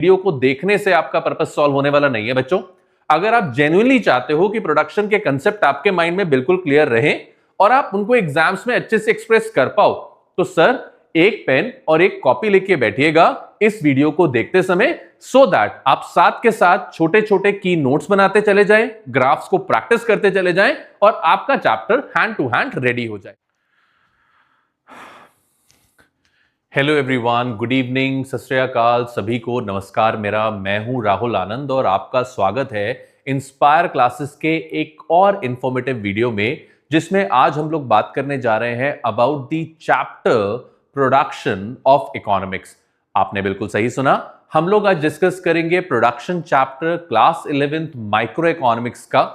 Video को देखने से आपका पर्पस सॉल्व होने वाला नहीं है बच्चों। अगर आप जेन्युइनली चाहते हो कि प्रोडक्शन के कंसेप्ट आपके माइंड में बिल्कुल क्लियर रहे और आप उनको एग्जाम्स में अच्छे से एक्सप्रेस कर पाओ, तो सर एक पेन और एक कॉपी लेके बैठिएगा इस वीडियो को देखते समय, सो दैट आप साथ के साथ छोटे छोटे की नोट्स बनाते चले जाएं, ग्राफ्स को प्रैक्टिस करते चले जाएं और आपका chapter hand to hand ready हो जाए। हेलो एवरीवन, गुड इवनिंग, सत श्री अकाल, सभी को नमस्कार। मैं हूं राहुल आनंद और आपका स्वागत है इंस्पायर क्लासेस के एक और इंफॉर्मेटिव वीडियो में, जिसमें आज हम लोग बात करने जा रहे हैं about the chapter production of economics. आपने बिल्कुल सही सुना, हम लोग आज डिस्कस करेंगे production chapter class 11th micro economics का।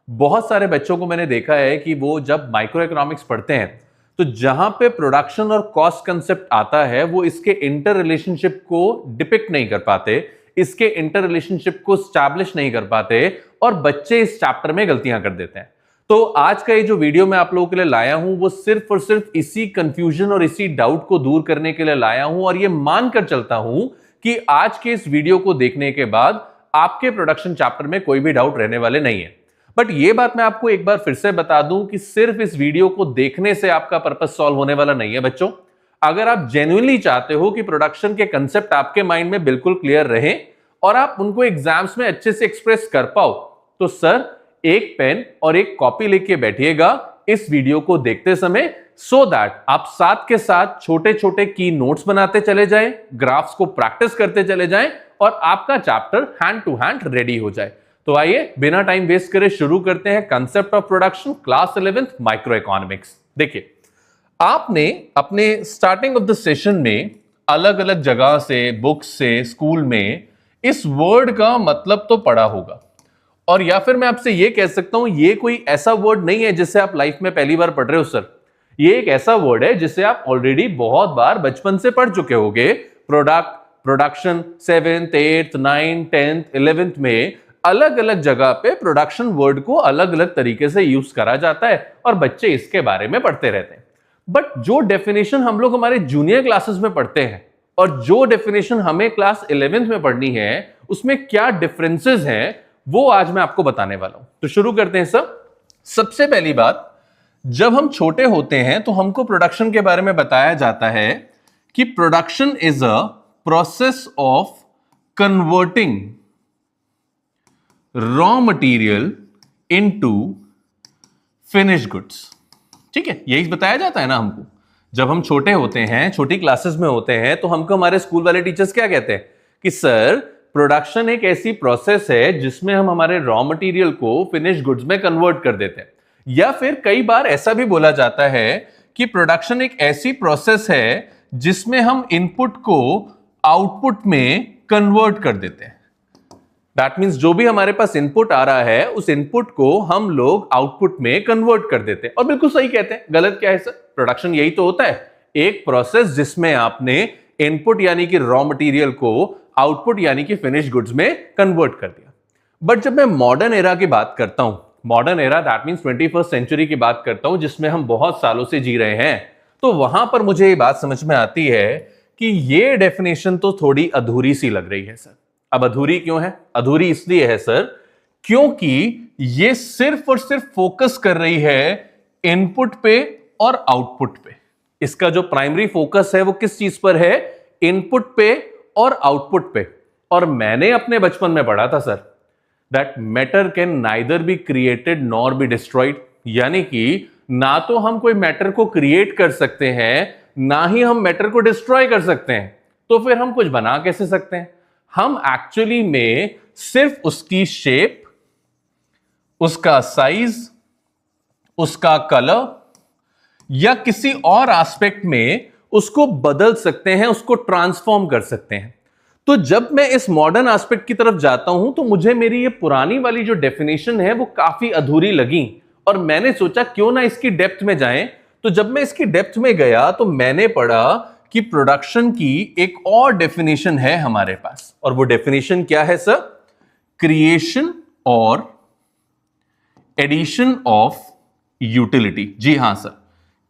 बहुत सारे बच्चों को मैंने देखा है कि वो जब माइक्रो इकोनॉमिक्स पढ़ते हैं तो जहां पे प्रोडक्शन और कॉस्ट कंसेप्ट आता है वो इसके इंटर रिलेशनशिप को डिपिक्ट नहीं कर पाते, इसके इंटर रिलेशनशिप को स्टैब्लिश नहीं कर पाते और बच्चे इस चैप्टर में गलतियां कर देते हैं। तो आज का ये जो वीडियो मैं आप लोगों के लिए लाया हूं वो सिर्फ और सिर्फ इसी कंफ्यूजन और इसी डाउट को दूर करने के लिए लाया हूं और ये मानकर चलता हूं कि आज के इस वीडियो को देखने के बाद आपके प्रोडक्शन चैप्टर में कोई भी डाउट रहने वाले नहीं है। बट ये बात मैं आपको एक बार फिर से बता दूं कि सिर्फ इस वीडियो को देखने से आपका पर्पस सॉल्व होने वाला नहीं है बच्चों। अगर आप जेन्युइनली चाहते हो कि प्रोडक्शन के कंसेप्ट आपके माइंड में बिल्कुल क्लियर रहे और आप उनको एग्जाम्स में अच्छे से एक्सप्रेस कर पाओ, तो सर एक पेन और एक कॉपी लेके बैठिएगा इस वीडियो को देखते समय, सो दैट आप साथ के साथ छोटे छोटे की नोट्स बनाते चले जाएं, ग्राफ्स को प्रैक्टिस करते चले जाएं और आपका chapter hand to hand ready हो जाए। तो आइए बिना टाइम वेस्ट करे शुरू करते हैं concept of production class 11th micro economics. देखिए, आपने अपने स्टार्टिंग ऑफ द सेशन में अलग अलग जगह से, बुक से, स्कूल में इस वर्ड का मतलब तो पढ़ा होगा, और या फिर मैं आपसे ये कह सकता हूं ये कोई ऐसा वर्ड नहीं है जिसे आप लाइफ में पहली बार पढ़ रहे हो सर। ये एक ऐसा वर्ड है जिसे आप ऑलरेडी बहुत बार बचपन से पढ़ चुके होंगे। Product, production 7th, 8th, 9th, 10th, 11th में अलग अलग जगह पे प्रोडक्शन वर्ड को अलग अलग तरीके से यूज करा जाता है और बच्चे इसके बारे में पढ़ते रहते हैं। बट जो डेफिनेशन हम लोग हमारे जूनियर क्लासेस में पढ़ते हैं और जो डेफिनेशन हमें क्लास 11th में पढ़नी है, उसमें क्या डिफरेंसेस हैं वो आज मैं आपको बताने वाला हूं। तो शुरू करते हैं सब। सबसे पहली बात, जब हम छोटे होते हैं तो हमको प्रोडक्शन के बारे में बताया जाता है कि production is a process of converting raw material into finished goods. ठीक है, यही बताया जाता है ना हमको। जब हम छोटे होते हैं, छोटी क्लासेस में होते हैं, तो हमको हमारे स्कूल वाले टीचर्स क्या कहते हैं कि सर प्रोडक्शन एक ऐसी प्रोसेस है जिसमें हम हमारे रॉ मटेरियल को फिनिश्ड गुड्स में कन्वर्ट कर देते हैं। या फिर कई बार ऐसा भी बोला जाता है कि प्रोडक्शन एक ऐसी प्रोसेस है जिसमें हम इनपुट को आउटपुट में कन्वर्ट कर देते हैं। दैट मींस जो भी हमारे पास इनपुट आ रहा है उस इनपुट को हम लोग आउटपुट में कन्वर्ट कर देते हैं। और बिल्कुल सही कहते हैं, गलत क्या है सर? प्रोडक्शन यही तो होता है, एक प्रोसेस जिसमें आपने इनपुट यानी कि रॉ मटेरियल को आउटपुट यानी कि फिनिश गुड्स में कन्वर्ट कर दिया। बट जब मैं मॉडर्न एरा की बात करता हूं, modern era that means 21st century की बात करता हूं, जिसमें हम बहुत सालों से जी रहे हैं, तो वहां पर मुझे ये बात समझ में आती है कि ये डेफिनेशन तो थोड़ी अधूरी सी लग रही है सर। अब अधूरी क्यों है? अधूरी इसलिए है सर क्योंकि ये सिर्फ और सिर्फ फोकस कर रही है इनपुट पे और आउटपुट पे। इसका जो प्राइमरी फोकस है वो किस चीज पर है? इनपुट पे और आउटपुट पे। और मैंने अपने बचपन में पढ़ा था sir that matter can neither be created nor be destroyed, यानी कि ना तो हम कोई मैटर को क्रिएट कर सकते हैं ना ही हम मैटर को डिस्ट्रॉय कर सकते हैं। तो फिर हम कुछ बना कैसे सकते हैं? हम एक्चुअली में सिर्फ उसकी शेप, उसका साइज, उसका कलर या किसी और एस्पेक्ट में उसको बदल सकते हैं, उसको ट्रांसफॉर्म कर सकते हैं। तो जब मैं इस मॉडर्न एस्पेक्ट की तरफ जाता हूं तो मुझे मेरी ये पुरानी वाली जो डेफिनेशन है वो काफी अधूरी लगी और मैंने सोचा क्यों ना इसकी डेप्थ में जाएं। तो जब मैं इसकी डेप्थ में गया तो मैंने पढ़ा कि प्रोडक्शन की एक और डेफिनेशन है हमारे पास, और वो डेफिनेशन क्या है सर? क्रिएशन और एडिशन ऑफ यूटिलिटी। जी हां सर,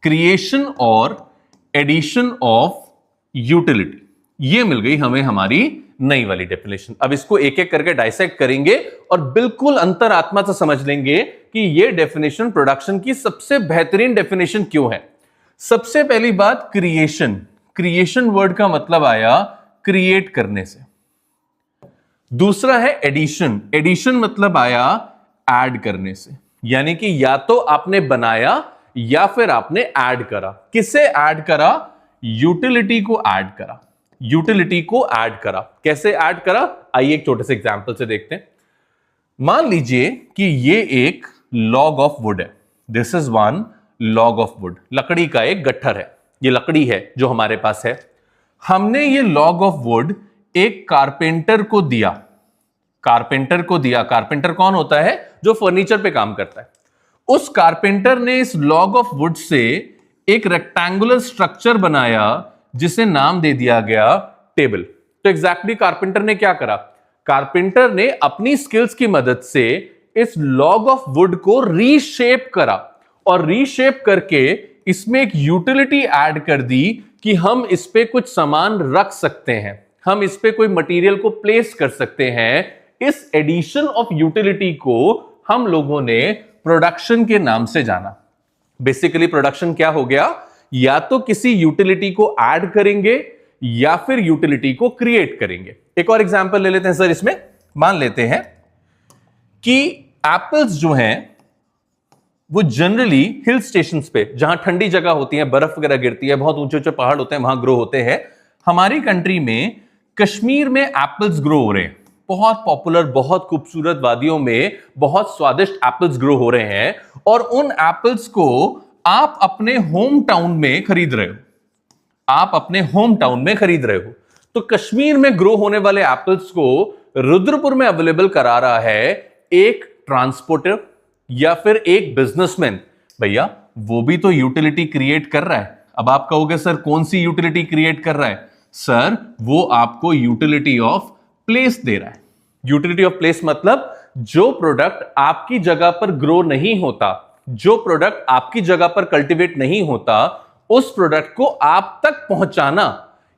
क्रिएशन और एडिशन ऑफ यूटिलिटी। ये मिल गई हमें हमारी नई वाली डेफिनेशन। अब इसको एक एक करके डाइसेक्ट करेंगे और बिल्कुल अंतरात्मा से समझ लेंगे कि ये डेफिनेशन प्रोडक्शन की सबसे बेहतरीन डेफिनेशन क्यों है। सबसे पहली बात, क्रिएशन। क्रिएशन वर्ड का मतलब आया क्रिएट करने से। दूसरा है एडिशन। एडिशन मतलब आया ऐड करने से, यानी कि या तो आपने बनाया या फिर आपने ऐड करा। किसे ऐड करा? यूटिलिटी को ऐड करा। यूटिलिटी को ऐड करा। कैसे ऐड करा? आइए एक छोटे से एग्जांपल से देखते हैं। मान लीजिए कि ये एक लॉग ऑफ वुड है। This is one log of would. लकड़ी का एक गट्ठर है, ये लकड़ी है जो हमारे पास है। हमने ये लॉग ऑफ वुड एक कारपेंटर को दिया। कारपेंटर को दिया। कारपेंटर कौन होता है? जो फर्नीचर पे काम करता है। उस कारपेंटर ने इस लॉग ऑफ वुड से एक रेक्टेंगुलर स्ट्रक्चर बनाया जिसे नाम दे दिया गया टेबल। तो एग्जैक्टली कारपेंटर ने क्या करा? कारपेंटर ने अपनी स्किल्स की मदद से इस लॉग ऑफ वुड को रीशेप करा और रीशेप करके इसमें एक यूटिलिटी ऐड कर दी कि हम इस पे कुछ सामान रख सकते हैं, हम इस पे कोई मटेरियल को प्लेस कर सकते हैं। इस एडिशन ऑफ यूटिलिटी को हम लोगों ने प्रोडक्शन के नाम से जाना। बेसिकली प्रोडक्शन क्या हो गया? या तो किसी यूटिलिटी को ऐड करेंगे या फिर यूटिलिटी को क्रिएट करेंगे। एक और एग्जांपल ले लेते हैं सर। इसमें मान लेते हैं कि एप्पल्स जो हैं वो जनरली हिल स्टेशंस पे, जहां ठंडी जगह होती है, बर्फ वगैरह गिरती है, बहुत ऊंचे ऊंचे पहाड़ होते हैं, वहां ग्रो होते हैं। हमारी कंट्री में कश्मीर में एप्पल्स ग्रो हो रहे हैं। बहुत पॉपुलर, बहुत खूबसूरत वादियों में बहुत स्वादिष्ट एप्पल्स ग्रो हो रहे हैं और उन एप्पल्स को आप अपने होम टाउन में खरीद रहे हो। आप अपने होम टाउन में खरीद रहे हो। तो कश्मीर में ग्रो होने वाले एप्पल्स को रुद्रपुर में अवेलेबल करा रहा है एक ट्रांसपोर्टर या फिर एक बिजनेसमैन। भैया वो भी तो यूटिलिटी क्रिएट कर रहा है। अब आप कहोगे सर कौन सी यूटिलिटी क्रिएट कर रहा है? सर वो आपको यूटिलिटी ऑफ प्लेस दे रहा है। यूटिलिटी ऑफ प्लेस मतलब जो प्रोडक्ट आपकी जगह पर ग्रो नहीं होता, जो प्रोडक्ट आपकी जगह पर कल्टीवेट नहीं होता, उस प्रोडक्ट को आप तक पहुंचाना,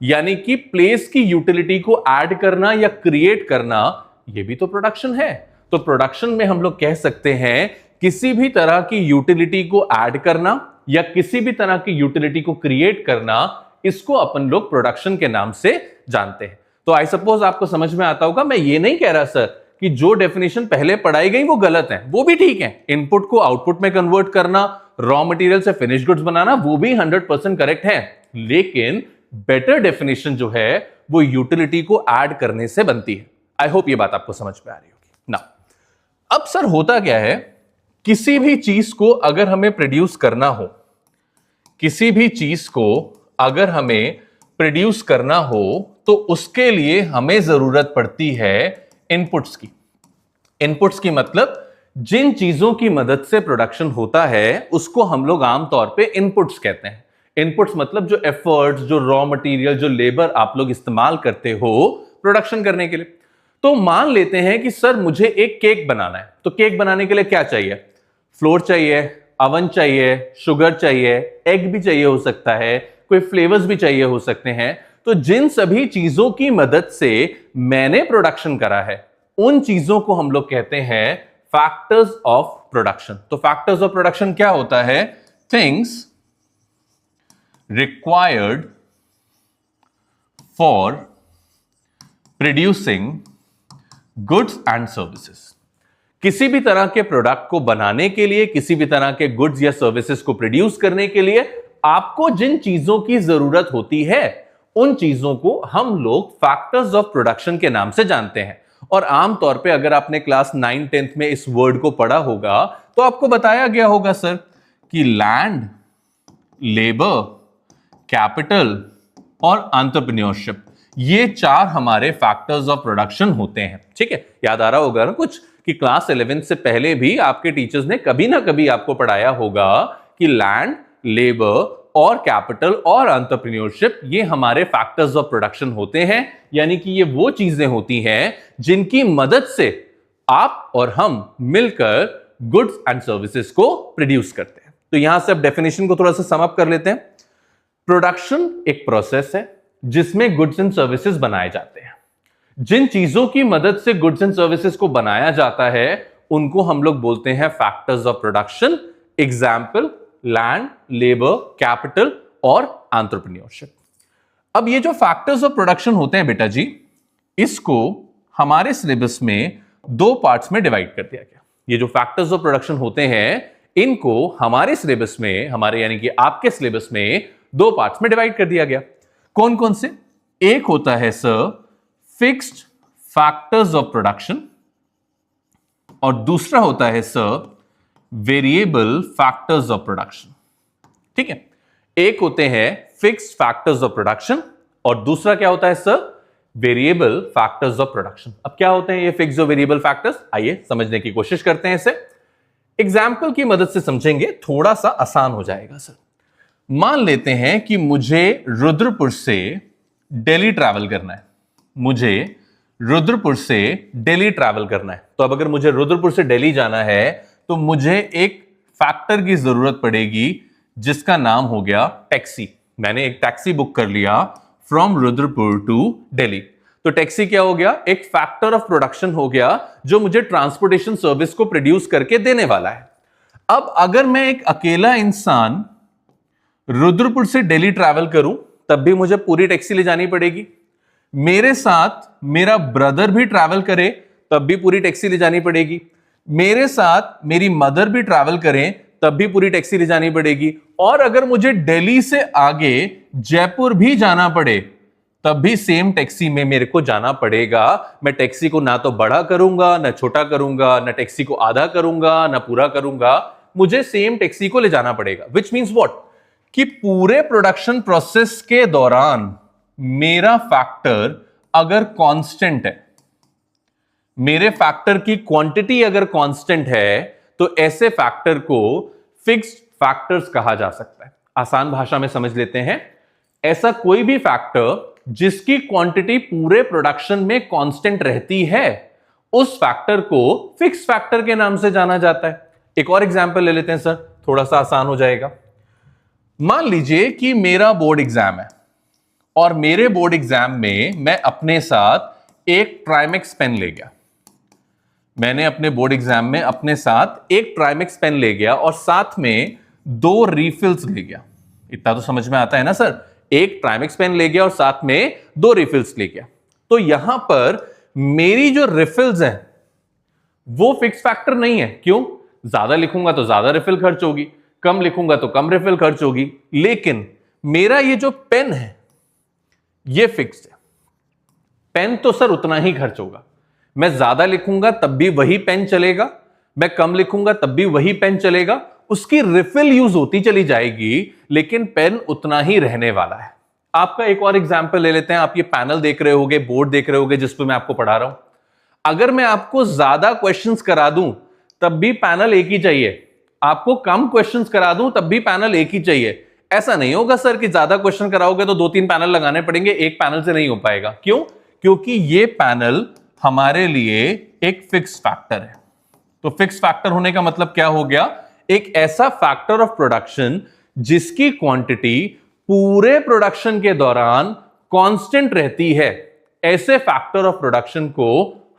यानी कि प्लेस की यूटिलिटी को ऐड करना या क्रिएट करना, यह भी तो प्रोडक्शन है। तो प्रोडक्शन में हम लोग कह सकते हैं किसी भी तरह की यूटिलिटी को ऐड करना या किसी भी तरह की यूटिलिटी को क्रिएट करना, इसको अपन लोग प्रोडक्शन के नाम से जानते हैं। तो आई सपोज आपको समझ में आता होगा। मैं ये नहीं कह रहा सर कि जो डेफिनेशन पहले पढ़ाई गई वो गलत है, वो भी ठीक है। इनपुट को आउटपुट में कन्वर्ट करना, रॉ मटेरियल से फिनिश गुड्स बनाना, वो भी 100% करेक्ट है। लेकिन बेटर डेफिनेशन जो है वो यूटिलिटी को ऐड करने से बनती है। आई होप ये बात आपको समझ में आ रही होगी ना। अब सर होता क्या है, किसी भी चीज को अगर हमें प्रोड्यूस करना हो, किसी भी चीज को अगर हमें प्रोड्यूस करना हो तो उसके लिए हमें जरूरत पड़ती है इनपुट्स की। इनपुट्स की मतलब जिन चीजों की मदद से प्रोडक्शन होता है उसको हम लोग आमतौर पे इनपुट्स कहते हैं। इनपुट्स मतलब जो एफर्ट्स, जो रॉ मटेरियल, जो लेबर आप लोग इस्तेमाल करते हो प्रोडक्शन करने के लिए। तो मान लेते हैं कि सर मुझे एक केक बनाना है। तो केक बनाने के लिए क्या चाहिए? फ्लोर चाहिए, अवन चाहिए, शुगर चाहिए, एग भी चाहिए हो सकता है, कोई फ्लेवर्स भी चाहिए हो सकते हैं। तो जिन सभी चीजों की मदद से मैंने प्रोडक्शन करा है उन चीजों को हम लोग कहते हैं फैक्टर्स ऑफ प्रोडक्शन। तो फैक्टर्स ऑफ प्रोडक्शन क्या होता है? Things required for producing goods and services. किसी भी तरह के प्रोडक्ट को बनाने के लिए, किसी भी तरह के गुड्स या सर्विसेज को प्रोड्यूस करने के लिए आपको जिन चीजों की जरूरत होती है उन चीजों को हम लोग फैक्टर्स ऑफ प्रोडक्शन के नाम से जानते हैं। और आमतौर पे अगर आपने क्लास 9, 10th में इस वर्ड को पढ़ा होगा तो आपको बताया गया होगा सर कि लैंड, लेबर, कैपिटल और एंटरप्रेन्योरशिप, ये 4 हमारे फैक्टर्स ऑफ प्रोडक्शन होते हैं। ठीक है, याद आ रहा होगा ना कुछ कि क्लास 11 से पहले भी आपके टीचर्स ने कभी ना कभी आपको पढ़ाया होगा कि लैंड, लेबर और कैपिटल और एंटरप्रेन्योरशिप ये हमारे फैक्टर्स ऑफ प्रोडक्शन होते हैं। यानी कि ये वो चीजें होती हैं जिनकी मदद से आप और हम मिलकर गुड्स एंड सर्विसेज को प्रोड्यूस करते हैं। तो यहां से अब डेफिनेशन को थोड़ा सा सम अप कर लेते हैं। प्रोडक्शन एक प्रोसेस है जिसमें गुड्स एंड सर्विसेज बनाए जाते हैं। जिन चीजों की मदद से गुड्स एंड सर्विसेज को बनाया जाता है उनको हम लोग बोलते हैं factors of production. Example, land, labour, capital और एंटरप्रेन्योरशिप। अब ये जो फैक्टर्स ऑफ प्रोडक्शन होते हैं बेटा जी, इसको हमारे सिलेबस में दो पार्ट्स में डिवाइड कर दिया गया। ये जो फैक्टर्स ऑफ प्रोडक्शन होते हैं इनको हमारे सिलेबस में, हमारे यानी कि आपके सिलेबस में दो पार्ट्स में डिवाइड कर दिया गया। कौन कौन से? एक होता है sir fixed factors of production और दूसरा होता है sir variable factors of production. ठीक है, एक होते हैं फिक्स्ड फैक्टर्स ऑफ प्रोडक्शन और दूसरा क्या होता है sir? Variable factors of production. अब क्या होते हैं ये फिक्स्ड और वेरिएबल फैक्टर्स? आइए समझने की कोशिश करते हैं इसे। एग्जाम्पल की मदद से समझेंगे, थोड़ा सा आसान हो जाएगा सर। मान लेते हैं कि मुझे रुद्रपुर से दिल्ली ट्रैवल करना है। मुझे रुद्रपुर से दिल्ली ट्रैवल करना है, तो अब अगर मुझे रुद्रपुर से दिल्ली जाना है तो मुझे एक फैक्टर की जरूरत पड़ेगी जिसका नाम हो गया टैक्सी। मैंने एक टैक्सी बुक कर लिया फ्रॉम रुद्रपुर टू दिल्ली, तो टैक्सी क्या हो गया? एक फैक्टर ऑफ प्रोडक्शन हो गया जो मुझे ट्रांसपोर्टेशन सर्विस को प्रोड्यूस करके देने वाला है। अब अगर मैं एक अकेला इंसान रुद्रपुर से दिल्ली ट्रैवल करूं तब भी मुझे पूरी टैक्सी ले जानी पड़ेगी। मेरे साथ मेरा ब्रदर भी ट्रैवल करे तब भी पूरी टैक्सी ले जानी पड़ेगी। मेरे साथ मेरी मदर भी ट्रैवल करें तब भी पूरी टैक्सी ले जानी पड़ेगी। और अगर मुझे दिल्ली से आगे जयपुर भी जाना पड़े तब भी सेम टैक्सी में मेरे को जाना पड़ेगा। मैं टैक्सी को ना तो बड़ा करूंगा ना छोटा करूंगा, ना टैक्सी को आधा करूंगा ना पूरा करूंगा, मुझे सेम टैक्सी को ले जाना पड़ेगा। Which means what? कि पूरे प्रोडक्शन प्रोसेस के दौरान मेरा फैक्टर अगर कांस्टेंट है, मेरे फैक्टर की क्वांटिटी अगर कांस्टेंट है, तो ऐसे फैक्टर को फिक्स्ड फैक्टर्स कहा जा सकता है। आसान भाषा में समझ लेते हैं, ऐसा कोई भी फैक्टर जिसकी क्वांटिटी पूरे प्रोडक्शन में कांस्टेंट रहती है उस फैक्टर को फिक्स्ड फैक्टर के नाम से जाना जाता है। एक और एग्जांपल ले लेते हैं सर, थोड़ा सा आसान हो जाएगा। मान लीजिए कि मेरा बोर्ड एग्जाम है और मेरे बोर्ड एग्जाम में मैं अपने साथ एक ट्राइमेक्स पेन ले गया। मैंने अपने बोर्ड एग्जाम में अपने साथ एक ट्राइमेक्स पेन ले गया और साथ में 2 रिफिल्स ले गया। इतना तो समझ में आता है ना सर? एक ट्राइमेक्स पेन ले गया और साथ में 2 रिफिल्स ले गया। तो यहां पर मेरी जो रिफिल्स हैं वो फिक्स फैक्टर नहीं है। क्यों? ज्यादा लिखूंगा तो ज्यादा रिफिल खर्च होगी, कम लिखूंगा तो कम रिफिल खर्च होगी। लेकिन मेरा ये जो पेन है ये फिक्स्ड है। पेन तो सर उतना ही खर्च होगा। मैं ज्यादा लिखूंगा तब भी वही पेन चलेगा, मैं कम लिखूंगा तब भी वही पेन चलेगा। उसकी रिफिल यूज होती चली जाएगी लेकिन पेन उतना ही रहने वाला है। आपका एक और एग्जांपल ले लेते हैं। आप ये पैनल देख रहे होगे, बोर्ड देख रहे होगे जिस पे मैं आपको पढ़ा रहा हूं। अगर मैं आपको ज्यादा क्वेश्चंस करा दूं तब भी पैनल एक ही चाहिए, आपको कम क्वेश्चंस करा दूं तब भी पैनल एक ही चाहिए। ऐसा नहीं होगा सर कि ज्यादा क्वेश्चन कराओगे तो 2-3 पैनल लगाने पड़ेंगे, एक पैनल से नहीं हो पाएगा। क्यों? क्योंकि ये पैनल हमारे लिए एक फिक्स फैक्टर है। तो फिक्स फैक्टर होने का मतलब क्या हो गया? एक ऐसा फैक्टर ऑफ प्रोडक्शन जिसकी क्वांटिटी पूरे प्रोडक्शन के दौरान कांस्टेंट रहती है। ऐसे फैक्टर ऑफ प्रोडक्शन को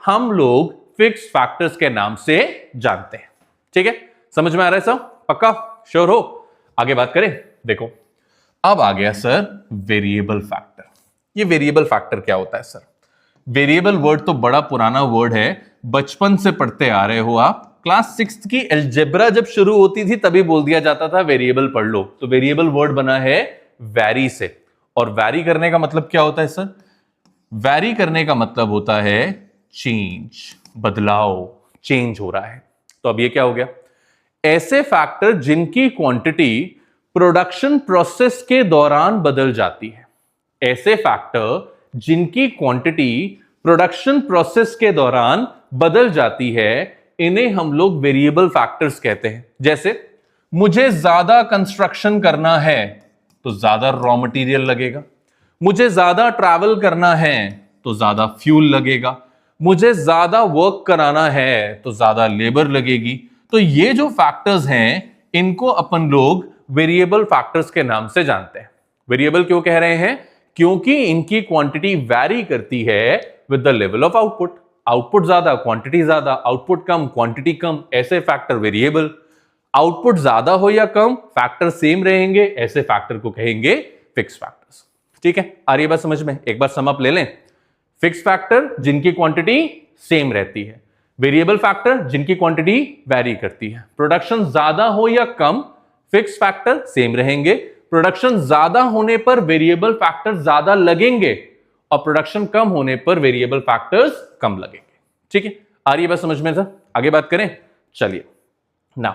हम लोग फिक्स फैक्टर्स के नाम से जानते हैं। ठीक है, समझ में आ रहा है सब? पक्का? श्योर हो? आगे बात करें। देखो, अब आ गया सर वेरिएबल फैक्टर। ये वेरिएबल फैक्टर क्या होता है सर? वेरिएबल वर्ड तो बड़ा पुराना वर्ड है, बचपन से पढ़ते आ रहे हो आप। क्लास 6 की अलजेब्रा जब शुरू होती थी तभी बोल दिया जाता था वेरिएबल पढ़ लो। तो वेरिएबल वर्ड बना है वैरी से। और वैरी करने का मतलब क्या होता है सर? वैरी करने का मतलब होता है चेंज, बदलाव, चेंज हो रहा है। तो अब ये क्या हो गया? ऐसे फैक्टर जिनकी क्वांटिटी प्रोडक्शन प्रोसेस के दौरान बदल जाती है। ऐसे फैक्टर जिनकी क्वांटिटी प्रोडक्शन प्रोसेस के दौरान बदल जाती है, इन्हें हम लोग वेरिएबल फैक्टर्स कहते हैं। जैसे मुझे ज्यादा कंस्ट्रक्शन करना है तो ज्यादा रॉ मटेरियल लगेगा, मुझे ज्यादा ट्रैवल करना है तो ज्यादा फ्यूल लगेगा, मुझे ज्यादा वर्क कराना है तो ज्यादा लेबर लगेगी। तो ये जो फैक्टर्स हैं इनको अपन लोग वेरिएबल फैक्टर्स के नाम से जानते हैं। वेरिएबल क्यों कह रहे हैं? क्योंकि इनकी क्वांटिटी वैरी करती है with the level of output. Output ज्यादा, क्वांटिटी ज्यादा, आउटपुट कम, क्वांटिटी कम, ऐसे फैक्टर वेरिएबल। आउटपुट ज्यादा हो या कम, फैक्टर सेम रहेंगे, ऐसे फैक्टर को कहेंगे फिक्स फैक्टर्स। ठीक है, आ रही है बात समझ में? एक बार सम अप ले लें। फिक्स फैक्टर जिनकी क्वांटिटी सेम रहती है, वेरिएबल फैक्टर जिनकी क्वांटिटी वैरी करती है। प्रोडक्शन ज्यादा हो या कम, फिक्स फैक्टर सेम रहेंगे। प्रोडक्शन ज्यादा होने पर वेरिएबल फैक्टर ज्यादा लगेंगे और प्रोडक्शन कम होने पर वेरिएबल फैक्टर्स कम लगेंगे। ठीक है, आ रही है बात समझ में? सर आगे बात करें, चलिए ना।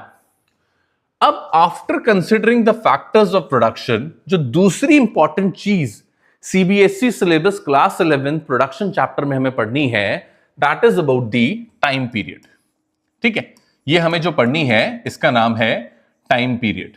अब after considering the factors of production, जो दूसरी इंपॉर्टेंट चीज CBSE syllabus class 11 production chapter में हमें पढ़नी है, that is about the time period. ठीक है, ये हमें जो पढ़नी है इसका नाम है टाइम पीरियड।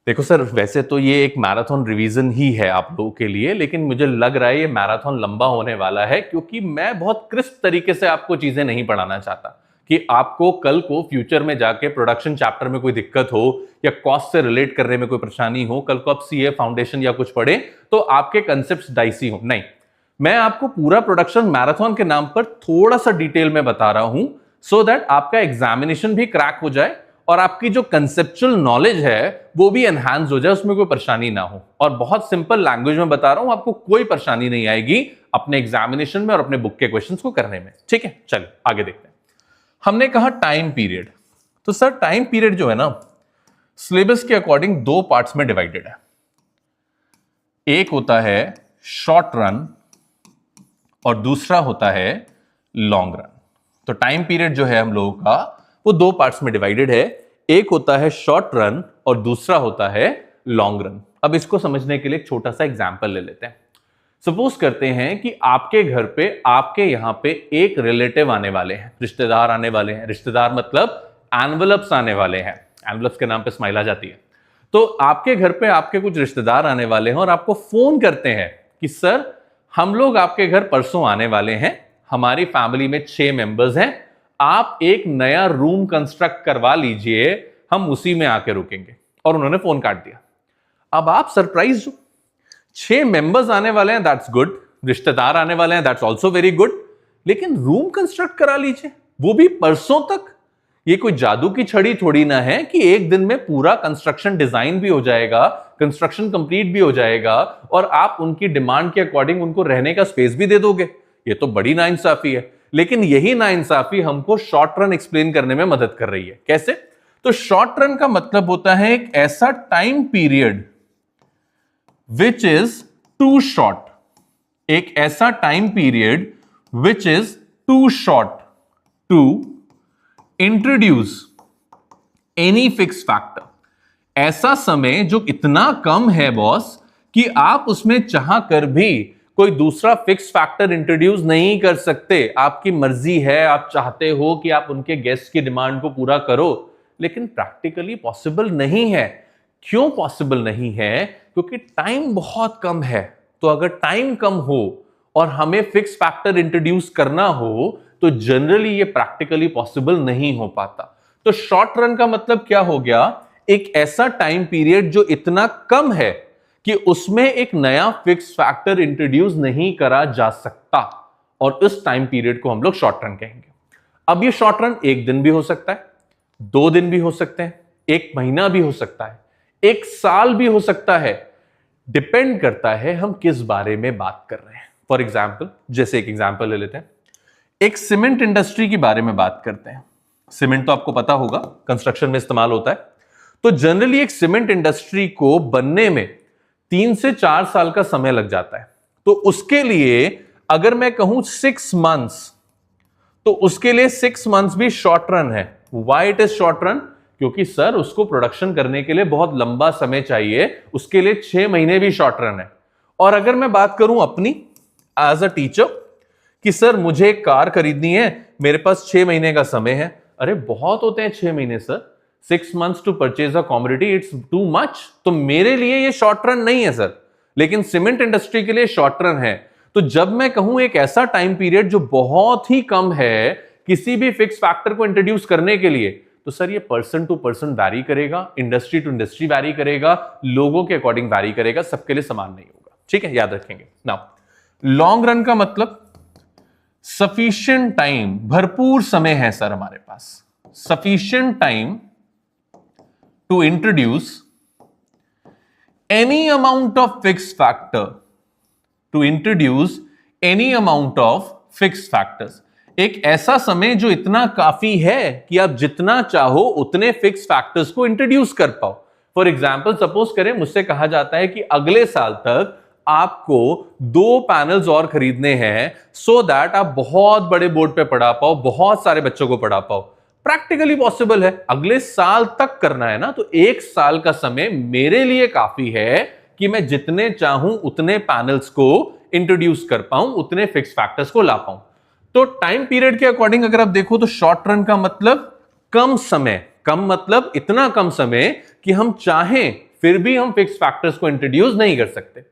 देखो सर, वैसे तो ये एक मैराथन रिवीजन ही है आप लोगों के लिए, लेकिन मुझे लग रहा है ये मैराथन लंबा होने वाला है, क्योंकि मैं बहुत क्रिस्प तरीके से आपको चीजें नहीं पढ़ाना चाहता कि आपको कल को फ्यूचर में जाके प्रोडक्शन चैप्टर में कोई दिक्कत हो या कॉस्ट से रिलेट करने में कोई परेशानी हो, कल को आप सीए फाउंडेशन या कुछ पढ़े तो आपके कंसेप्ट डाइसी हो। नहीं, मैं आपको पूरा प्रोडक्शन मैराथन के नाम पर थोड़ा सा डिटेल में बता रहा हूं, सो दैट आपका एग्जामिनेशन भी क्रैक हो जाए और आपकी जो कंसेप्चुअल नॉलेज है वो भी एनहांस हो जाए, उसमें कोई परेशानी ना हो। और बहुत सिंपल लैंग्वेज में बता रहा हूं, आपको कोई परेशानी नहीं आएगी अपने एग्जामिनेशन में और अपने बुक के क्वेश्चंस को करने में। ठीक है, चलिए आगे देखते हैं। हमने कहा टाइम पीरियड, तो सर टाइम पीरियड जो है ना, सिलेबस के अकॉर्डिंग दो पार्ट्स में डिवाइडेड है। एक होता है शॉर्ट रन और दूसरा होता है लॉन्ग रन। तो टाइम पीरियड जो है हम लोगों का वो दो पार्ट्स में डिवाइडेड है, एक होता है शॉर्ट रन और दूसरा होता है लॉन्ग रन। अब इसको समझने के लिए एक छोटा सा एग्जांपल ले लेते हैं। सपोज करते हैं कि आपके घर पे, आपके यहां पे एक रिलेटिव आने वाले हैं, रिश्तेदार आने वाले हैं। रिश्तेदार मतलब एनवलप्स आने वाले हैं, एनवलप्स के नाम पे स्माइल आ जाती है। तो आपके घर पे आपके कुछ रिश्तेदार आने वाले हैं और आपको फोन करते हैं कि सर हम लोग आपके घर परसों आने वाले हैं, हमारी फैमिली में 6 मेंबर्स हैं, आप एक नया रूम कंस्ट्रक्ट करवा लीजिए, हम उसी में आके रुकेंगे। और उन्होंने फोन काट दिया। अब आप सरप्राइज हो, 6 मेंबर्स आने वाले हैं, दैट्स गुड, रिश्तेदार आने वाले हैं, दैट्स ऑल्सो वेरी गुड, लेकिन रूम कंस्ट्रक्ट करा लीजिए, वो भी परसों तक। ये कोई जादू की छड़ी थोड़ी ना है कि एक दिन में पूरा कंस्ट्रक्शन डिजाइन भी हो जाएगा, कंस्ट्रक्शन कंप्लीट भी हो जाएगा और आप उनकी डिमांड के अकॉर्डिंग उनको रहने का स्पेस भी दे दोगे। ये तो बड़ी नाइंसाफी है। लेकिन यही नाइंसाफी हमको शॉर्ट रन एक्सप्लेन करने में मदद कर रही है। कैसे? तो शॉर्ट रन का मतलब होता है एक ऐसा time period which is too short, एक ऐसा time period which is too short to introduce any fix factor. ऐसा समय जो इतना कम है बॉस कि आप उसमें चाह कर भी कोई दूसरा फिक्स फैक्टर इंट्रोड्यूस नहीं कर सकते। आपकी मर्जी है, आप चाहते हो कि आप उनके गेस्ट की डिमांड को पूरा करो, लेकिन प्रैक्टिकली पॉसिबल नहीं है। क्यों पॉसिबल नहीं है? क्योंकि टाइम बहुत कम है। तो अगर टाइम कम हो और हमें फिक्स फैक्टर इंट्रोड्यूस करना हो तो जनरली ये प्रैक्टिकली पॉसिबल नहीं हो पाता। तो शॉर्ट रन का मतलब क्या हो गया? एक ऐसा टाइम पीरियड जो इतना कम है कि उसमें एक नया फिक्स फैक्टर इंट्रोड्यूस नहीं करा जा सकता, और इस टाइम पीरियड को हम लोग शॉर्ट रन कहेंगे। अब ये शॉर्ट रन एक दिन भी हो सकता है, 2 दिन भी हो सकते हैं, 1 महीना भी हो सकता है, 1 साल भी हो सकता है। डिपेंड करता है हम किस बारे में बात कर रहे हैं। फॉर एग्जाम्पल, जैसे एक एग्जाम्पल ले लेते हैं, एक सीमेंट इंडस्ट्री के बारे में बात करते हैं। सीमेंट तो आपको पता होगा कंस्ट्रक्शन में इस्तेमाल होता है। तो जनरली एक सीमेंट इंडस्ट्री को बनने में 3 से 4 साल का समय लग जाता है। तो उसके लिए अगर मैं कहूं 6 मंथ्स, तो उसके लिए 6 मंथ्स भी शॉर्ट रन है। Why it is short run? क्योंकि सर उसको प्रोडक्शन करने के लिए बहुत लंबा समय चाहिए, उसके लिए 6 महीने भी शॉर्ट रन है। और अगर मैं बात करूं अपनी एज अ टीचर कि सर मुझे एक कार खरीदनी है, मेरे पास 6 महीने का समय है, अरे बहुत होते हैं 6 महीने sir, 6 months to purchase a commodity, it's too much. तो मेरे लिए ये शॉर्ट रन नहीं है सर, लेकिन सीमेंट इंडस्ट्री के लिए शॉर्ट रन है। तो जब मैं कहूं एक ऐसा टाइम पीरियड जो बहुत ही कम है किसी भी फिक्स फैक्टर को इंट्रोड्यूस करने के लिए, तो सर ये पर्सन टू पर्सन वैरी करेगा, इंडस्ट्री टू इंडस्ट्री वैरी करेगा, लोगों के अकॉर्डिंग वैरी करेगा, सबके लिए समान नहीं होगा। ठीक है, याद रखेंगे। नाउ लॉन्ग रन का मतलब सफिशिएंट टाइम, भरपूर समय है सर हमारे पास, sufficient time to introduce any amount of fix factor, to introduce any amount of fix factors. एक ऐसा समय जो इतना काफी है कि आप जितना चाहो उतने फिक्स फैक्टर्स को इंट्रोड्यूस कर पाओ। फॉर एग्जाम्पल सपोज करें मुझसे कहा जाता है कि अगले साल तक आपको 2 पैनल्स और खरीदने हैं सो दैट आप बहुत बड़े बोर्ड पे पढ़ा पाओ, बहुत सारे बच्चों को पढ़ा पाओ। प्रैक्टिकली पॉसिबल है, अगले साल तक करना है ना, तो 1 साल का समय मेरे लिए काफी है कि मैं जितने चाहूं उतने पैनल्स को इंट्रोड्यूस कर पाऊं, उतने फिक्स फैक्टर्स को ला पाऊं। तो टाइम पीरियड के अकॉर्डिंग अगर आप देखो तो शॉर्ट रन का मतलब कम समय, कम मतलब इतना कम समय कि हम चाहें फिर भी हम फिक्स फैक्टर्स को इंट्रोड्यूस नहीं कर सकते,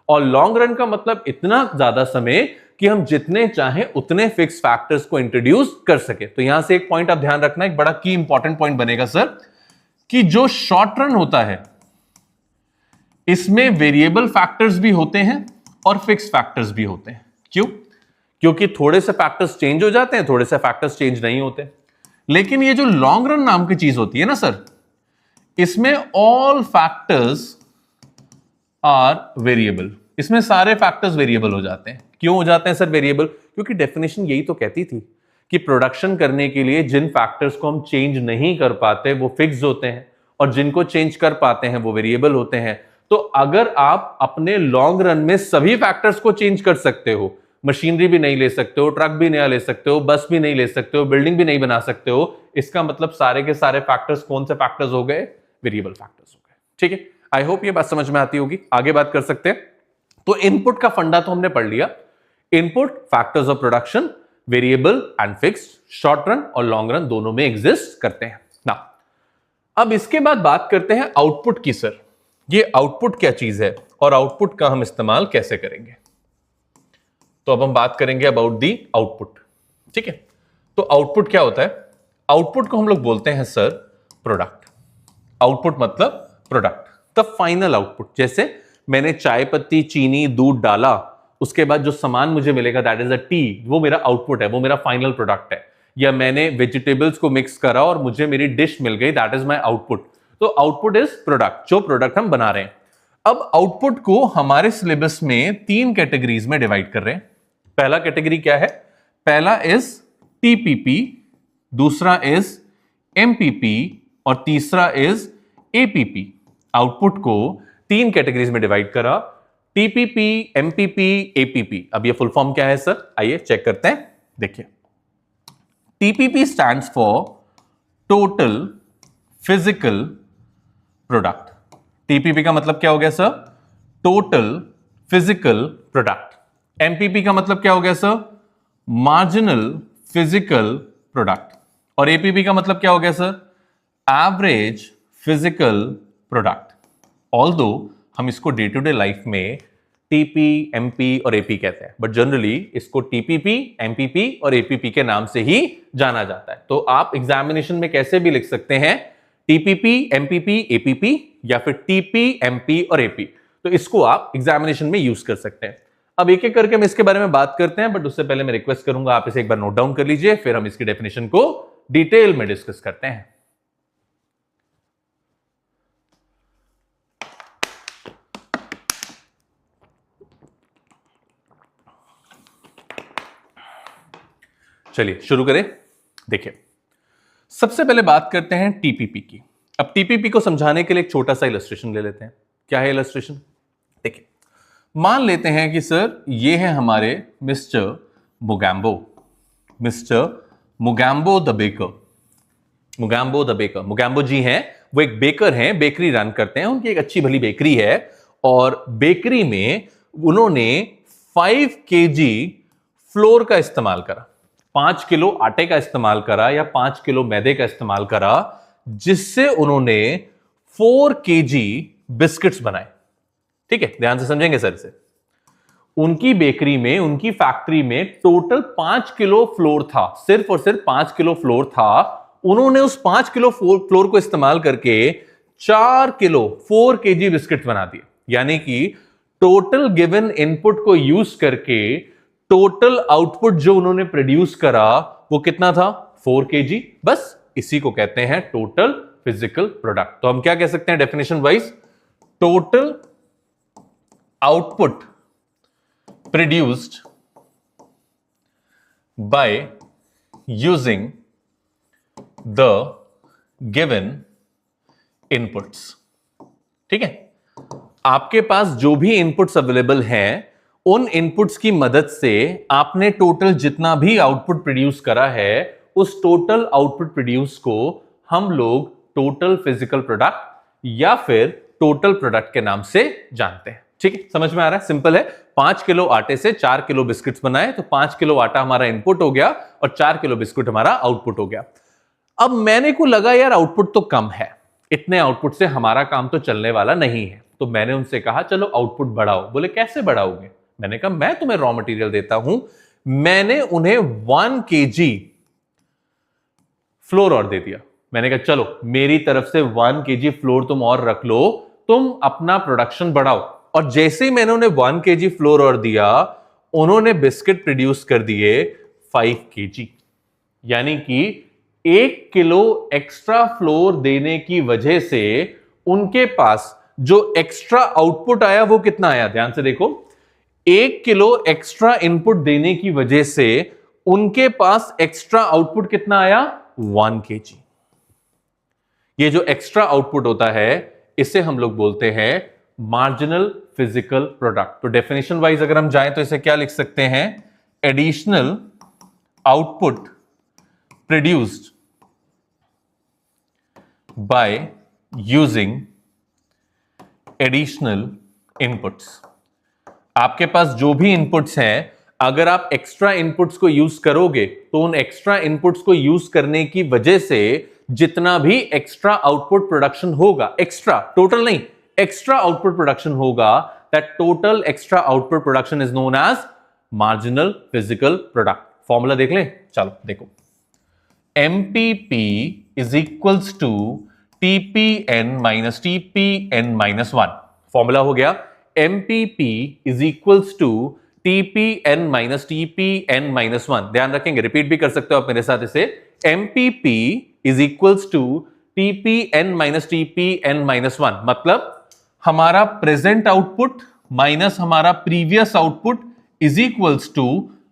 और लॉन्ग रन का मतलब इतना ज्यादा समय कि हम जितने चाहें उतने फिक्स फैक्टर्स को इंट्रोड्यूस कर सके। तो यहां से एक पॉइंट आप ध्यान रखना, एक बड़ा की इंपॉर्टेंट पॉइंट बनेगा सर, कि जो शॉर्ट रन होता है इसमें वेरिएबल फैक्टर्स भी होते हैं और फिक्स फैक्टर्स भी होते हैं। क्यों? क्योंकि थोड़े से फैक्टर्स चेंज हो जाते हैं, थोड़े से फैक्टर्स चेंज नहीं होते। लेकिन ये जो लॉन्ग रन नाम की चीज होती है ना सर, इसमें ऑल फैक्टर्स आर वेरिएबल, इसमें सारे फैक्टर्स वेरिएबल हो जाते हैं। क्यों हो जाते हैं सर वेरिएबल? क्योंकि डेफिनेशन यही तो कहती थी कि प्रोडक्शन करने के लिए जिन फैक्टर्स को हम चेंज नहीं कर पाते वो फिक्स होते हैं, और जिनको चेंज कर पाते हैं वो वेरिएबल होते हैं। तो अगर आप अपने लॉन्ग रन में सभी फैक्टर्स को चेंज कर सकते हो, मशीनरी भी नहीं ले सकते हो, ट्रक भी नहीं ले सकते हो, बस भी नहीं ले सकते हो, बिल्डिंग भी नहीं बना सकते हो, इसका मतलब सारे के सारे फैक्टर्स कौन से फैक्टर्स हो गए? वेरिएबल फैक्टर्स हो गए। ठीक है, आई होप ये बात समझ में आती होगी। आगे बात कर सकते हैं। तो इनपुट का फंडा तो हमने पढ़ लिया, input, factors of production, variable and fixed, short run और लॉन्ग रन दोनों में एग्जिस्ट करते हैं ना। अब इसके बाद बात करते हैं आउटपुट की। सर ये आउटपुट क्या चीज है और आउटपुट का हम इस्तेमाल कैसे करेंगे? तो अब हम बात करेंगे अबाउट दी आउटपुट। ठीक है, तो आउटपुट क्या होता है? आउटपुट को हम लोग बोलते हैं सर प्रोडक्ट। आउटपुट मतलब प्रोडक्ट, द फाइनल आउटपुट। जैसे मैंने चाय पत्ती, चीनी, दूध डाला, उसके बाद जो सामान मुझे मिलेगा दैट इज अ टी, वो मेरा आउटपुट है, वो मेरा फाइनल प्रोडक्ट है। या मैंने वेजिटेबल्स को मिक्स करा और मुझे मेरी डिश मिल गई, दैट इज माय आउटपुट। तो आउटपुट इज प्रोडक्ट, जो प्रोडक्ट हम बना रहे हैं। अब आउटपुट को हमारे सिलेबस में 3 कैटेगरीज में डिवाइड कर रहे हैं। पहला कैटेगरी क्या है? पहला इज टीपीपी, दूसरा इज एमपीपी और तीसरा इज एपीपी। आउटपुट को 3 कैटेगरीज में डिवाइड करा, टीपीपी, एमपीपी, एपीपी। अब ये फुल फॉर्म क्या है सर? आइए चेक करते हैं। देखिए, TPP stands for total physical product. TPP का मतलब क्या हो गया sir? Total physical product. MPP का मतलब क्या हो गया सर? Marginal physical product. और एपीपी का मतलब क्या हो गया sir? Average physical product. Although हम इसको डे टू डे लाइफ में टीपी, एमपी और एपी कहते हैं, बट जनरली इसको टीपीपी, एमपीपी और एपीपी के नाम से ही जाना जाता है। तो आप एग्जामिनेशन में कैसे भी लिख सकते हैं, टीपीपी, एमपीपी, एपीपी, या फिर टीपी, एमपी और एपी। तो इसको आप एग्जामिनेशन में यूज कर सकते हैं। अब एक एक करके हम इसके बारे में बात करते हैं, बट उससे पहले मैं रिक्वेस्ट करूंगा आप इसे एक बार नोट डाउन कर लीजिए, फिर हम इसकी डेफिनेशन को डिटेल में डिस्कस करते हैं। चलिए शुरू करें। देखिए, सबसे पहले बात करते हैं टीपीपी की। अब टीपीपी को समझाने के लिए एक छोटा सा इलस्ट्रेशन ले लेते हैं। क्या है इलस्ट्रेशन? देखिए, मान लेते हैं कि सर ये है हमारे mister Mogambo, mister Mogambo the baker. Mogambo the baker, Mogambo ji हैं, वो एक बेकर हैं, बेकरी रन करते हैं, उनकी एक अच्छी भली बेकरी है, और बेकरी में उन्होंने 5 kg फ्लोर का इस्तेमाल करा, 5 किलो आटे का इस्तेमाल करा या 5 किलो मैदे का इस्तेमाल करा, जिससे उन्होंने 4 kg बिस्किट्स बनाए। ठीक है, ध्यान से समझेंगे सर इसे। उनकी बेकरी में, उनकी फैक्ट्री में टोटल 5 किलो फ्लोर था, सिर्फ और सिर्फ 5 किलो फ्लोर था। उन्होंने उस 5 किलो फ्लोर को इस्तेमाल करके 4 किलो 4 kg बिस्किट बना दिए। यानी कि टोटल गिवन इनपुट को यूज करके टोटल आउटपुट जो उन्होंने प्रोड्यूस करा वो कितना था, 4 kg। बस इसी को कहते हैं टोटल फिजिकल प्रोडक्ट। तो हम क्या कह सकते हैं definition wise, total output produced by using the given inputs. ठीक है, आपके पास जो भी इनपुट्स अवेलेबल हैं उन इनपुट्स की मदद से आपने टोटल जितना भी आउटपुट प्रोड्यूस करा है उस टोटल आउटपुट प्रोड्यूस को हम लोग टोटल फिजिकल प्रोडक्ट या फिर टोटल प्रोडक्ट के नाम से जानते हैं। ठीक है, समझ में आ रहा है, सिंपल है। 5 किलो आटे से 4 किलो बिस्किट्स बनाए तो 5 किलो आटा हमारा इनपुट हो गया और 4 किलो बिस्कुट हमारा आउटपुट हो गया। अब मैंने को लगा यार आउटपुट तो कम है, इतने आउटपुट से हमारा काम तो चलने वाला नहीं है, तो मैंने उनसे कहा चलो आउटपुट बढ़ाओ। बोले कैसे बढ़ाओगे? मैंने कहा मैं तुम्हें रॉ मटेरियल देता हूं। मैंने उन्हें 1 kg फ्लोर और दे दिया। मैंने कहा चलो मेरी तरफ से 1 kg फ्लोर तुम और रख लो, तुम अपना प्रोडक्शन बढ़ाओ। और जैसे ही मैंने उन्हें 1 kg फ्लोर और दिया, उन्होंने बिस्किट प्रोड्यूस कर दिए 5 kg। यानी कि 1 किलो एक्स्ट्रा फ्लोर देने की वजह से उनके पास जो एक्स्ट्रा आउटपुट आया वो कितना आया, ध्यान से देखो। 1 किलो एक्स्ट्रा इनपुट देने की वजह से उनके पास एक्स्ट्रा आउटपुट कितना आया, 1 kg। ये जो एक्स्ट्रा आउटपुट होता है इसे हम लोग बोलते हैं मार्जिनल फिजिकल प्रोडक्ट। तो डेफिनेशन वाइज अगर हम जाएं तो इसे क्या लिख सकते हैं, additional output produced by using additional inputs. आपके पास जो भी इनपुट्स हैं, अगर आप एक्स्ट्रा इनपुट्स को यूज करोगे तो उन एक्स्ट्रा इनपुट्स को यूज करने की वजह से जितना भी एक्स्ट्रा आउटपुट प्रोडक्शन होगा, एक्स्ट्रा टोटल नहीं, एक्स्ट्रा आउटपुट प्रोडक्शन होगा, that total extra output production is known as marginal physical product. Formula देख लें, चलो देखो। MPP is equals to TPN minus TPN minus 1। Formula हो गया MPP is equals to TPN minus TPN minus 1। ध्यान रखेंगे, repeat भी कर सकते हो आप मेरे साथ इसे। MPP is equals to TPN minus TPN minus 1। मतलब हमारा प्रेजेंट आउटपुट माइनस हमारा previous output is equals to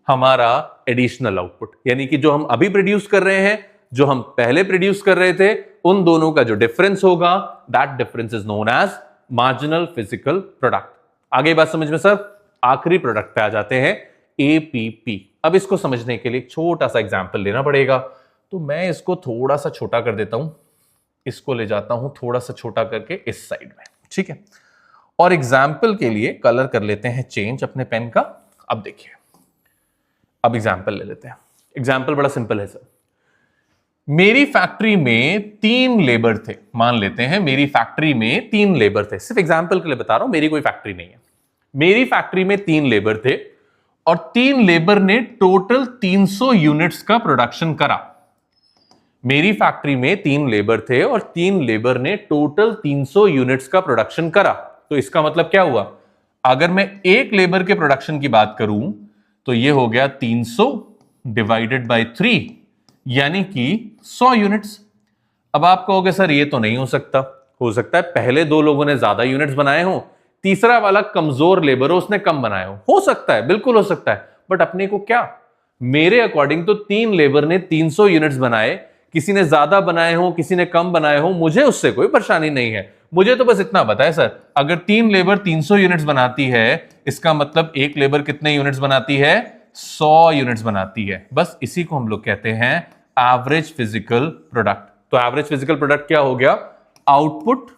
हमारा एडिशनल आउटपुट। यानी कि जो हम अभी प्रोड्यूस कर रहे हैं, जो हम पहले प्रोड्यूस कर रहे थे, उन दोनों का जो डिफरेंस होगा, that difference is known as marginal physical product. आगे बात समझ में सर? आखिरी प्रोडक्ट पे आ जाते हैं, APP। अब इसको समझने के लिए छोटा सा एग्जांपल लेना पड़ेगा, तो मैं इसको थोड़ा सा छोटा कर देता हूं, इसको ले जाता हूं थोड़ा सा छोटा करके इस साइड में, ठीक है। और एग्जाम्पल के लिए कलर कर लेते हैं चेंज अपने पेन का। अब देखिए, अब एग्जाम्पल ले लेते हैं। एग्जाम्पल बड़ा सिंपल है सर। मेरी फैक्ट्री में 3 लेबर थे, मान लेते हैं मेरी फैक्ट्री में 3 लेबर थे। सिर्फ एग्जाम्पल के लिए बता रहा हूं, मेरी कोई फैक्ट्री नहीं है। मेरी फैक्ट्री में 3 लेबर थे और 3 लेबर ने टोटल 300 यूनिट्स का प्रोडक्शन करा। मेरी फैक्ट्री में 3 लेबर थे और 3 लेबर ने टोटल 300 यूनिट्स का प्रोडक्शन करा। तो इसका मतलब क्या हुआ, अगर मैं एक लेबर के प्रोडक्शन की बात करूं तो ये हो गया 300 डिवाइडेड बाय 3, यानी कि 100 यूनिट्स। अब आप कहोगे सर ये तो नहीं हो सकता। हो सकता है पहले 2 लोगों ने ज्यादा यूनिट्स बनाए हो, तीसरा वाला कमजोर लेबर हो, उसने कम बनाए हो सकता है, बिल्कुल हो सकता है। बट अपने को क्या, मेरे अकॉर्डिंग तो 3 लेबर ने 300 यूनिट्स बनाए, किसी ने ज्यादा बनाए हो किसी ने कम बनाए हो, मुझे उससे कोई परेशानी नहीं है। मुझे तो बस इतना पता है सर, अगर 3 लेबर 300 यूनिट्स बनाती है, इसका मतलब एक लेबर कितने यूनिट्स बनाती है, 100 यूनिट्स बनाती है। बस इसी को हम लोग कहते हैं एवरेज फिजिकल प्रोडक्ट। तो एवरेज फिजिकल प्रोडक्ट क्या हो गया, output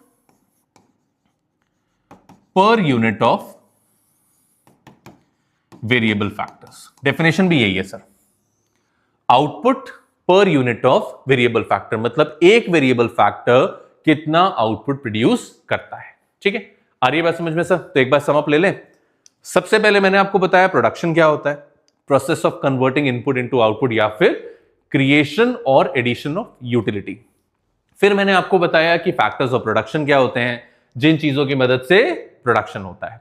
per unit of variable factors. Definition भी यही है sir, output per unit of variable factor, मतलब एक वेरिएबल फैक्टर कितना आउटपुट प्रोड्यूस करता है। ठीक है, आ रही है बात समझ में सर? तो एक बार सम अप ले लें। सबसे पहले मैंने आपको बताया प्रोडक्शन क्या होता है, process of converting input into output या फिर क्रिएशन और एडिशन ऑफ यूटिलिटी। फिर मैंने आपको बताया कि फैक्टर्स ऑफ प्रोडक्शन क्या होते हैं, जिन चीजों की मदद से प्रोडक्शन होता है।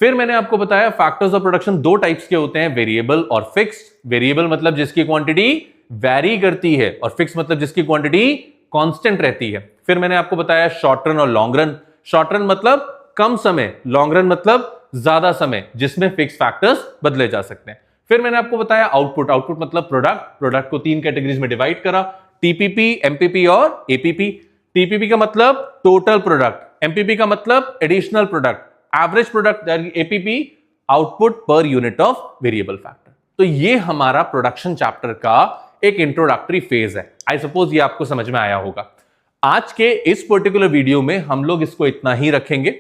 फिर मैंने आपको बताया फैक्टर्स ऑफ प्रोडक्शन दो टाइप्स के होते हैं, वेरिएबल और फिक्स्ड। वेरिएबल मतलब जिसकी क्वांटिटी वैरी करती है और फिक्स मतलब जिसकी क्वांटिटी कांस्टेंट रहती है। फिर मैंने आपको बताया शॉर्ट रन और लॉन्ग रन। शॉर्ट रन मतलब कम समय, लॉन्ग रन मतलब ज्यादा समय जिसमें फिक्स फैक्टर्स बदले जा सकते हैं। फिर मैंने आपको बताया आउटपुट। आउटपुट मतलब प्रोडक्ट को 3 कैटेगरीज में डिवाइड करा, टीपीपी, एमपीपी और एपीपी। टीपीपी का मतलब टोटल प्रोडक्ट, एमपीपी का मतलब additional product, average product, APP output per unit of variable factor. तो ये हमारा प्रोडक्शन चैप्टर का एक इंट्रोडक्टरी फेज है। आई सपोज ये आपको समझ में आया होगा। आज के इस पर्टिकुलर वीडियो में हम लोग इसको इतना ही रखेंगे।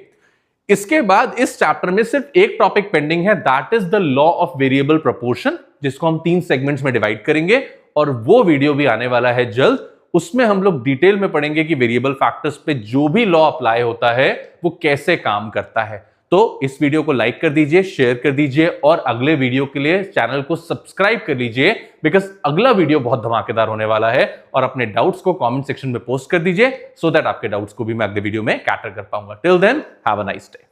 इसके बाद इस चैप्टर में सिर्फ एक टॉपिक पेंडिंग है, that is the law of variable proportion, जिसको हम 3 सेगमेंट्स में डिवाइड करेंगे और वो वीडियो भी आने वाला है जल्द। उसमें हम लोग डिटेल में पढ़ेंगे कि वेरिएबल फैक्टर्स पे जो भी लॉ अप्लाई होता है वो कैसे काम करता है। तो इस वीडियो को लाइक कर दीजिए, शेयर कर दीजिए और अगले वीडियो के लिए चैनल को सब्सक्राइब कर लीजिए, बिकॉज अगला वीडियो बहुत धमाकेदार होने वाला है। और अपने डाउट्स को कमेंट सेक्शन में पोस्ट कर दीजिए सो दैट आपके डाउट्स को भी मैं अगले वीडियो में कैटर कर पाऊंगा। Till then have a nice day.